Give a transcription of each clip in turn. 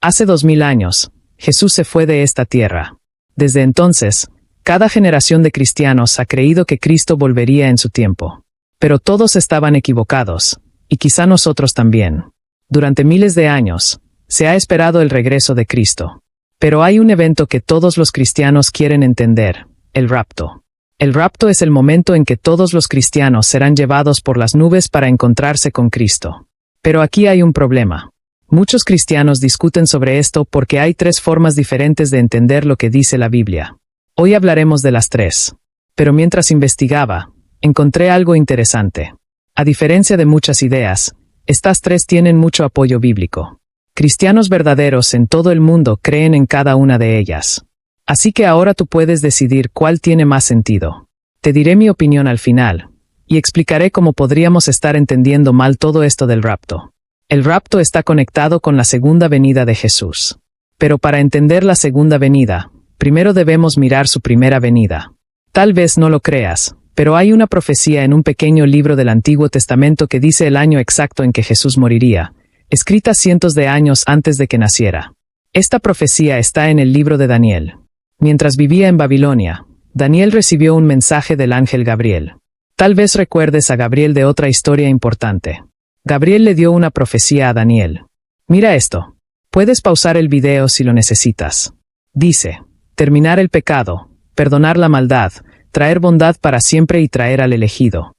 Hace 2000 años, Jesús se fue de esta tierra. Desde entonces, cada generación de cristianos ha creído que Cristo volvería en su tiempo. Pero todos estaban equivocados, y quizá nosotros también. Durante miles de años, se ha esperado el regreso de Cristo. Pero hay un evento que todos los cristianos quieren entender: el rapto. El rapto es el momento en que todos los cristianos serán llevados por las nubes para encontrarse con Cristo. Pero aquí hay un problema. Muchos cristianos discuten sobre esto porque hay 3 formas diferentes de entender lo que dice la Biblia. Hoy hablaremos de las 3. Pero mientras investigaba, encontré algo interesante. A diferencia de muchas ideas, estas 3 tienen mucho apoyo bíblico. Cristianos verdaderos en todo el mundo creen en cada una de ellas. Así que ahora tú puedes decidir cuál tiene más sentido. Te diré mi opinión al final, y explicaré cómo podríamos estar entendiendo mal todo esto del rapto. El rapto está conectado con la segunda venida de Jesús. Pero para entender la segunda venida, primero debemos mirar su primera venida. Tal vez no lo creas, pero hay una profecía en un pequeño libro del Antiguo Testamento que dice el año exacto en que Jesús moriría, escrita cientos de años antes de que naciera. Esta profecía está en el libro de Daniel. Mientras vivía en Babilonia, Daniel recibió un mensaje del ángel Gabriel. Tal vez recuerdes a Gabriel de otra historia importante. Gabriel le dio una profecía a Daniel. Mira esto. Puedes pausar el video si lo necesitas. Dice: terminar el pecado, perdonar la maldad, traer bondad para siempre y traer al elegido.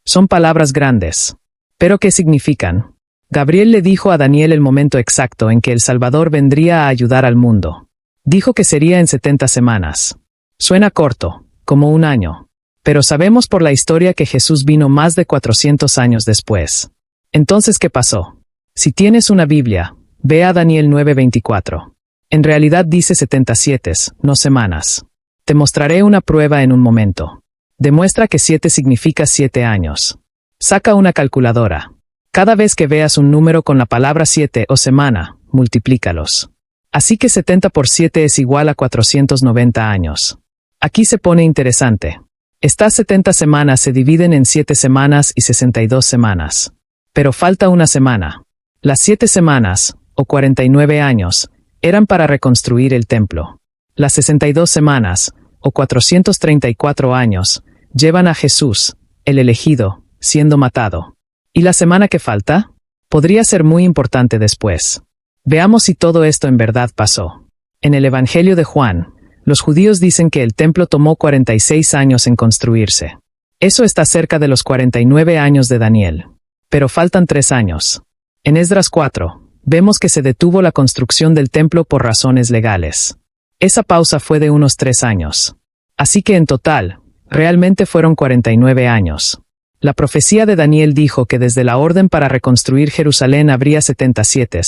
Son palabras grandes. ¿Pero qué significan? Gabriel le dijo a Daniel el momento exacto en que el Salvador vendría a ayudar al mundo. Dijo que sería en 70 semanas. Suena corto, como un año. Pero sabemos por la historia que Jesús vino más de 400 años después. Entonces, ¿qué pasó? Si tienes una Biblia, ve a Daniel 9:24. En realidad dice 77, no semanas. Te mostraré una prueba en un momento. Demuestra que 7 significa 7 años. Saca una calculadora. Cada vez que veas un número con la palabra 7 o semana, multiplícalos. Así que 70 por 7 es igual a 490 años. Aquí se pone interesante. Estas 70 semanas se dividen en 7 semanas y 62 semanas. Pero falta una semana. Las 7 semanas, o 49 años, eran para reconstruir el templo. Las 62 semanas, o 434 años, llevan a Jesús, el elegido, siendo matado. ¿Y la semana que falta? Podría ser muy importante después. Veamos si todo esto en verdad pasó. En el Evangelio de Juan, los judíos dicen que el templo tomó 46 años en construirse. Eso está cerca de los 49 años de Daniel. Pero faltan 3 años. En Esdras 4, vemos que se detuvo la construcción del templo por razones legales. Esa pausa fue de unos 3 años. Así que en total, realmente fueron 49 años. La profecía de Daniel dijo que desde la orden para reconstruir Jerusalén habría 77,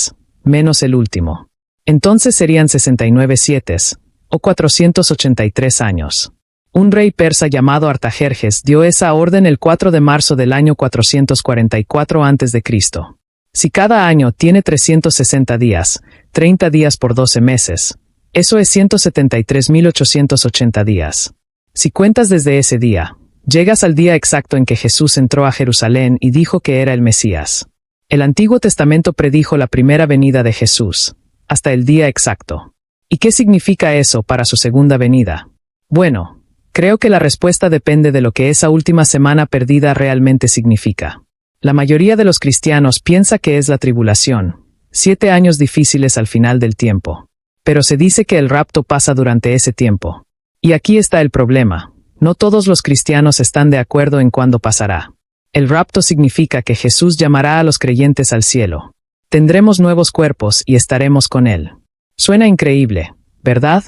menos el último. Entonces serían 69 sietes, o 483 años. Un rey persa llamado Artajerjes dio esa orden el 4 de marzo del año 444 a.C. Si cada año tiene 360 días, 30 días por 12 meses, eso es 173.880 días. Si cuentas desde ese día, llegas al día exacto en que Jesús entró a Jerusalén y dijo que era el Mesías. El Antiguo Testamento predijo la primera venida de Jesús, hasta el día exacto. ¿Y qué significa eso para su segunda venida? Bueno, creo que la respuesta depende de lo que esa última semana perdida realmente significa. La mayoría de los cristianos piensa que es la tribulación, 7 años difíciles al final del tiempo. Pero se dice que el rapto pasa durante ese tiempo. Y aquí está el problema. No todos los cristianos están de acuerdo en cuándo pasará. El rapto significa que Jesús llamará a los creyentes al cielo. Tendremos nuevos cuerpos y estaremos con Él. Suena increíble, ¿verdad?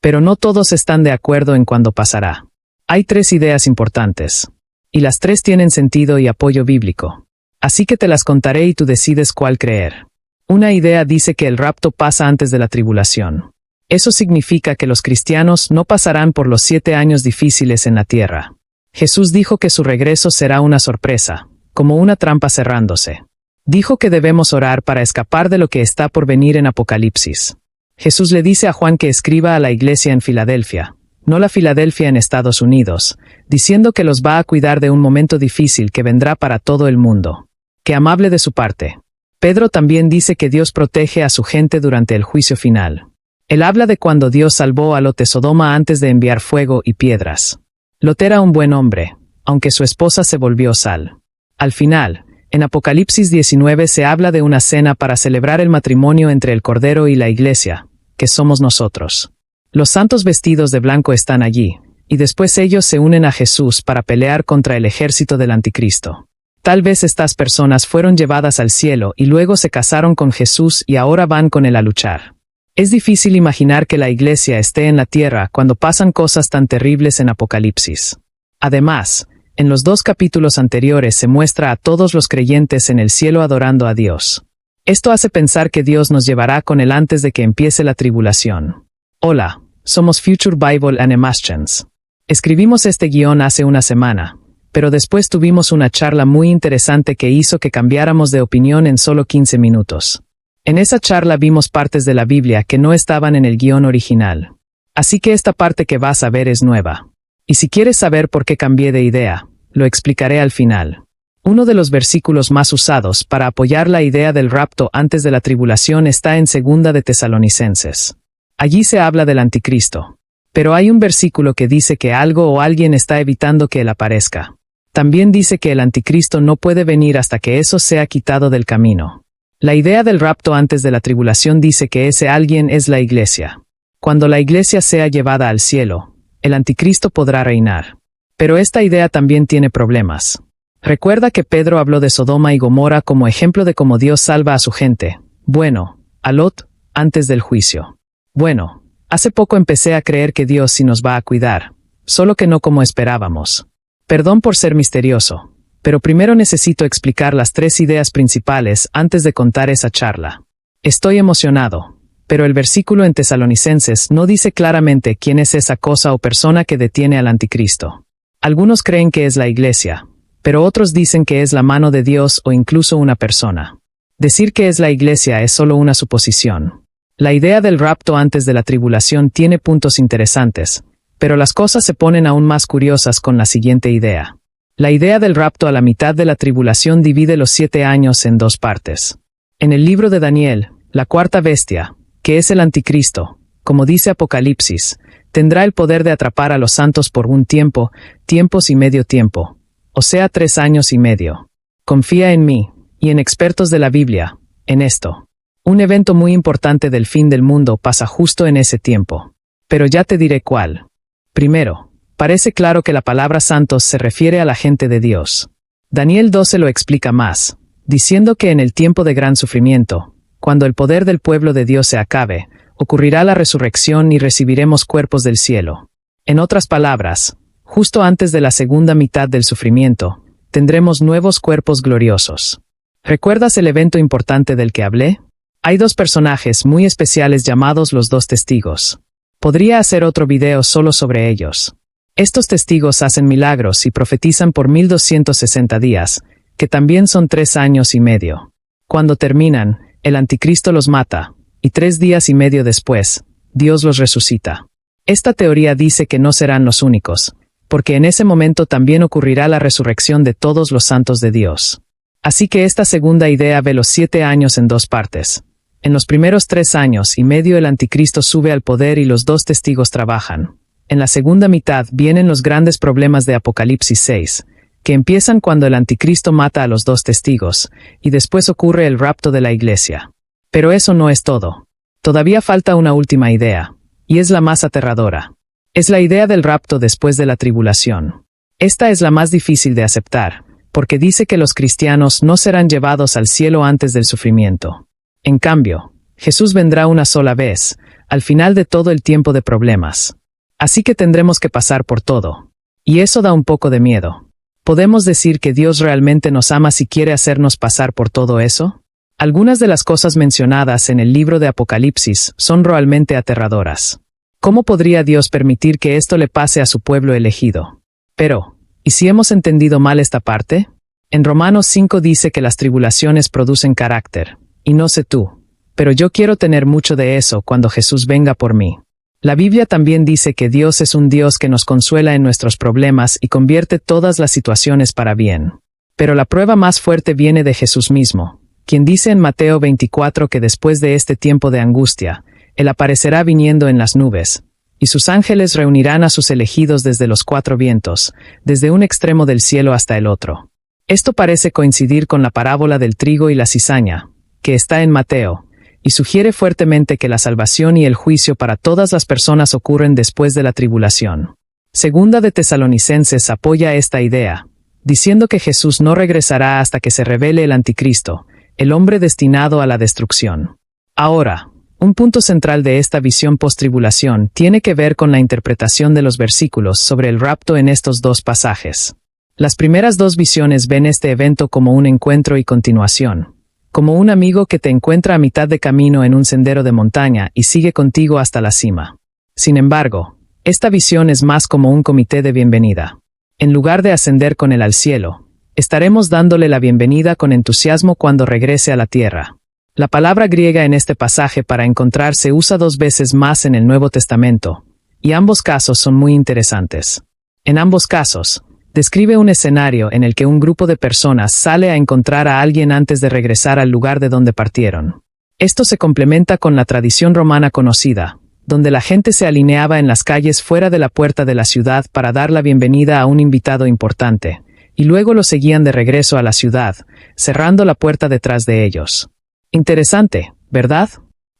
Pero no todos están de acuerdo en cuándo pasará. Hay 3 ideas importantes. Y las 3 tienen sentido y apoyo bíblico. Así que te las contaré y tú decides cuál creer. Una idea dice que el rapto pasa antes de la tribulación. Eso significa que los cristianos no pasarán por los 7 años difíciles en la tierra. Jesús dijo que su regreso será una sorpresa, como una trampa cerrándose. Dijo que debemos orar para escapar de lo que está por venir en Apocalipsis. Jesús le dice a Juan que escriba a la iglesia en Filadelfia, no la Filadelfia en Estados Unidos, diciendo que los va a cuidar de un momento difícil que vendrá para todo el mundo. Qué amable de su parte. Pedro también dice que Dios protege a su gente durante el juicio final. Él habla de cuando Dios salvó a Lot de Sodoma antes de enviar fuego y piedras. Lot era un buen hombre, aunque su esposa se volvió sal. Al final, en Apocalipsis 19 se habla de una cena para celebrar el matrimonio entre el Cordero y la Iglesia, que somos nosotros. Los santos vestidos de blanco están allí, y después ellos se unen a Jesús para pelear contra el ejército del Anticristo. Tal vez estas personas fueron llevadas al cielo y luego se casaron con Jesús y ahora van con él a luchar. Es difícil imaginar que la Iglesia esté en la tierra cuando pasan cosas tan terribles en Apocalipsis. Además, en los 2 capítulos anteriores se muestra a todos los creyentes en el cielo adorando a Dios. Esto hace pensar que Dios nos llevará con él antes de que empiece la tribulación. Hola, somos Future Bible and Emastions. Escribimos este guión hace una semana, pero después tuvimos una charla muy interesante que hizo que cambiáramos de opinión en solo 15 minutos. En esa charla vimos partes de la Biblia que no estaban en el guión original. Así que esta parte que vas a ver es nueva. Y si quieres saber por qué cambié de idea, lo explicaré al final. Uno de los versículos más usados para apoyar la idea del rapto antes de la tribulación está en 2 de Tesalonicenses. Allí se habla del Anticristo. Pero hay un versículo que dice que algo o alguien está evitando que él aparezca. También dice que el Anticristo no puede venir hasta que eso sea quitado del camino. La idea del rapto antes de la tribulación dice que ese alguien es la Iglesia. Cuando la Iglesia sea llevada al cielo, el Anticristo podrá reinar. Pero esta idea también tiene problemas. Recuerda que Pedro habló de Sodoma y Gomorra como ejemplo de cómo Dios salva a su gente. Bueno, a Lot, antes del juicio. Bueno, hace poco empecé a creer que Dios sí nos va a cuidar, solo que no como esperábamos. Perdón por ser misterioso, pero primero necesito explicar las 3 ideas principales antes de contar esa charla. Estoy emocionado, pero el versículo en Tesalonicenses no dice claramente quién es esa cosa o persona que detiene al Anticristo. Algunos creen que es la Iglesia, pero otros dicen que es la mano de Dios o incluso una persona. Decir que es la Iglesia es solo una suposición. La idea del rapto antes de la tribulación tiene puntos interesantes, pero las cosas se ponen aún más curiosas con la siguiente idea. La idea del rapto a la mitad de la tribulación divide los 7 años en 2 partes. En el libro de Daniel, la 4ª bestia, que es el Anticristo, como dice Apocalipsis, tendrá el poder de atrapar a los santos por un tiempo, tiempos y medio tiempo, o sea 3 años y medio. Confía en mí, y en expertos de la Biblia, en esto. Un evento muy importante del fin del mundo pasa justo en ese tiempo. Pero ya te diré cuál. Primero, parece claro que la palabra santos se refiere a la gente de Dios. Daniel 12 lo explica más, diciendo que en el tiempo de gran sufrimiento, cuando el poder del pueblo de Dios se acabe, ocurrirá la resurrección y recibiremos cuerpos del cielo. En otras palabras, justo antes de la segunda mitad del sufrimiento, tendremos nuevos cuerpos gloriosos. ¿Recuerdas el evento importante del que hablé? Hay 2 personajes muy especiales llamados los 2 testigos. Podría hacer otro video solo sobre ellos. Estos testigos hacen milagros y profetizan por 1260 días, que también son 3 años y medio. Cuando terminan, el Anticristo los mata, y 3 días y medio después, Dios los resucita. Esta teoría dice que no serán los únicos, porque en ese momento también ocurrirá la resurrección de todos los santos de Dios. Así que esta segunda idea ve los 7 años en 2 partes. En los primeros 3 años y medio el Anticristo sube al poder y los 2 testigos trabajan. En la segunda mitad vienen los grandes problemas de Apocalipsis 6, que empiezan cuando el Anticristo mata a los 2 testigos, y después ocurre el rapto de la Iglesia. Pero eso no es todo. Todavía falta una última idea, y es la más aterradora. Es la idea del rapto después de la tribulación. Esta es la más difícil de aceptar, porque dice que los cristianos no serán llevados al cielo antes del sufrimiento. En cambio, Jesús vendrá una sola vez, al final de todo el tiempo de problemas. Así que tendremos que pasar por todo. Y eso da un poco de miedo. ¿Podemos decir que Dios realmente nos ama si quiere hacernos pasar por todo eso? Algunas de las cosas mencionadas en el libro de Apocalipsis son realmente aterradoras. ¿Cómo podría Dios permitir que esto le pase a su pueblo elegido? Pero, ¿y si hemos entendido mal esta parte? En Romanos 5 dice que las tribulaciones producen carácter. Y no sé tú, pero yo quiero tener mucho de eso cuando Jesús venga por mí. La Biblia también dice que Dios es un Dios que nos consuela en nuestros problemas y convierte todas las situaciones para bien. Pero la prueba más fuerte viene de Jesús mismo, quien dice en Mateo 24 que después de este tiempo de angustia, Él aparecerá viniendo en las nubes, y sus ángeles reunirán a sus elegidos desde los cuatro vientos, desde un extremo del cielo hasta el otro. Esto parece coincidir con la parábola del trigo y la cizaña, que está en Mateo, y sugiere fuertemente que la salvación y el juicio para todas las personas ocurren después de la tribulación. Segunda de Tesalonicenses apoya esta idea, diciendo que Jesús no regresará hasta que se revele el anticristo, el hombre destinado a la destrucción. Ahora, un punto central de esta visión post-tribulación tiene que ver con la interpretación de los versículos sobre el rapto en estos dos pasajes. Las primeras dos visiones ven este evento como un encuentro y continuación, como un amigo que te encuentra a mitad de camino en un sendero de montaña y sigue contigo hasta la cima. Sin embargo, esta visión es más como un comité de bienvenida. En lugar de ascender con él al cielo, estaremos dándole la bienvenida con entusiasmo cuando regrese a la tierra. La palabra griega en este pasaje para encontrar se usa 2 veces más en el Nuevo Testamento, y ambos casos son muy interesantes. En ambos casos, describe un escenario en el que un grupo de personas sale a encontrar a alguien antes de regresar al lugar de donde partieron. Esto se complementa con la tradición romana conocida, donde la gente se alineaba en las calles fuera de la puerta de la ciudad para dar la bienvenida a un invitado importante, y luego lo seguían de regreso a la ciudad, cerrando la puerta detrás de ellos. Interesante, ¿verdad?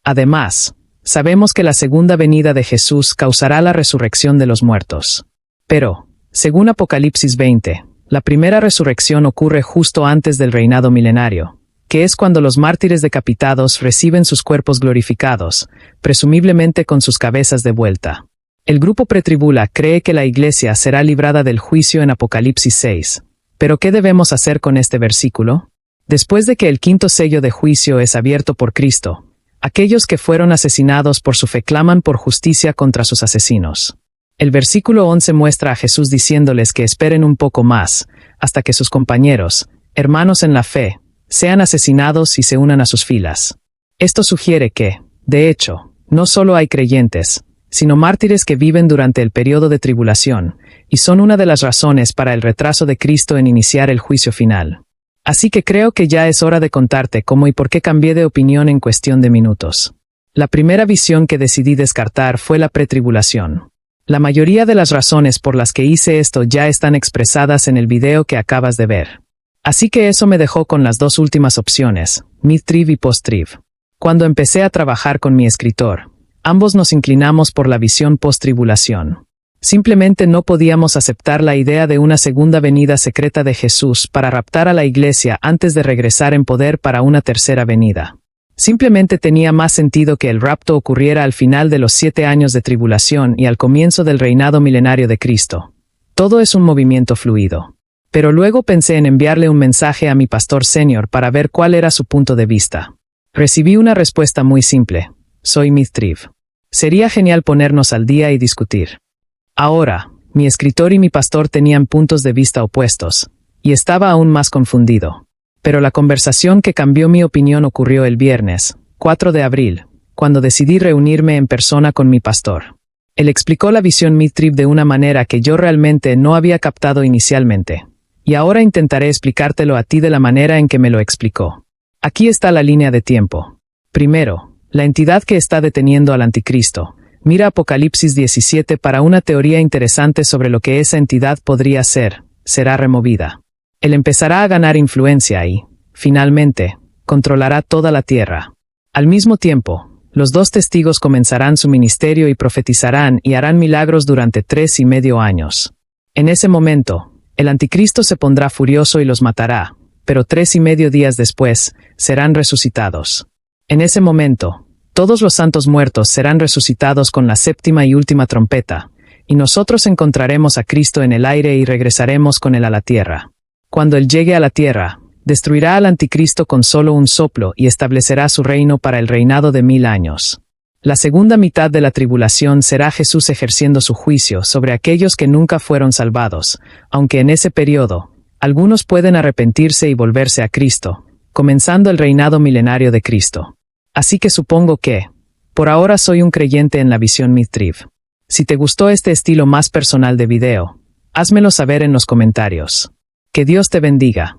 Además, sabemos que la segunda venida de Jesús causará la resurrección de los muertos. Pero, según Apocalipsis 20, la primera resurrección ocurre justo antes del reinado milenario, que es cuando los mártires decapitados reciben sus cuerpos glorificados, presumiblemente con sus cabezas de vuelta. El grupo pretribula cree que la iglesia será librada del juicio en Apocalipsis 6. ¿Pero qué debemos hacer con este versículo? Después de que el quinto sello de juicio es abierto por Cristo, aquellos que fueron asesinados por su fe claman por justicia contra sus asesinos. El versículo 11 muestra a Jesús diciéndoles que esperen un poco más, hasta que sus compañeros, hermanos en la fe, sean asesinados y se unan a sus filas. Esto sugiere que, de hecho, no solo hay creyentes, sino mártires que viven durante el periodo de tribulación, y son una de las razones para el retraso de Cristo en iniciar el juicio final. Así que creo que ya es hora de contarte cómo y por qué cambié de opinión en cuestión de minutos. La primera visión que decidí descartar fue la pretribulación. La mayoría de las razones por las que hice esto ya están expresadas en el video que acabas de ver. Así que eso me dejó con las dos últimas opciones, mid-trib y post-trib. Cuando empecé a trabajar con mi escritor, ambos nos inclinamos por la visión post-tribulación. Simplemente no podíamos aceptar la idea de una segunda venida secreta de Jesús para raptar a la iglesia antes de regresar en poder para una tercera venida. Simplemente tenía más sentido que el rapto ocurriera al final de los 7 años de tribulación y al comienzo del reinado milenario de Cristo. Todo es un movimiento fluido. Pero luego pensé en enviarle un mensaje a mi pastor senior para ver cuál era su punto de vista. Recibí una respuesta muy simple: soy mid-trib. Sería genial ponernos al día y discutir. Ahora, mi escritor y mi pastor tenían puntos de vista opuestos, y estaba aún más confundido. Pero la conversación que cambió mi opinión ocurrió el viernes, 4 de abril, cuando decidí reunirme en persona con mi pastor. Él explicó la visión mid-trib de una manera que yo realmente no había captado inicialmente. Y ahora intentaré explicártelo a ti de la manera en que me lo explicó. Aquí está la línea de tiempo. Primero, la entidad que está deteniendo al anticristo. Mira Apocalipsis 17 para una teoría interesante sobre lo que esa entidad podría ser. Será removida. Él empezará a ganar influencia y, finalmente, controlará toda la tierra. Al mismo tiempo, los 2 testigos comenzarán su ministerio y profetizarán y harán milagros durante 3,5 años. En ese momento, el anticristo se pondrá furioso y los matará, pero 3,5 días después, serán resucitados. En ese momento, todos los santos muertos serán resucitados con la 7ª y última trompeta, y nosotros encontraremos a Cristo en el aire y regresaremos con él a la tierra. Cuando él llegue a la tierra, destruirá al anticristo con solo un soplo y establecerá su reino para el reinado de 1000 años. La segunda mitad de la tribulación será Jesús ejerciendo su juicio sobre aquellos que nunca fueron salvados, aunque en ese periodo, algunos pueden arrepentirse y volverse a Cristo, comenzando el reinado milenario de Cristo. Así que supongo que, por ahora soy un creyente en la visión mid-trib. Si te gustó este estilo más personal de video, házmelo saber en los comentarios. Que Dios te bendiga.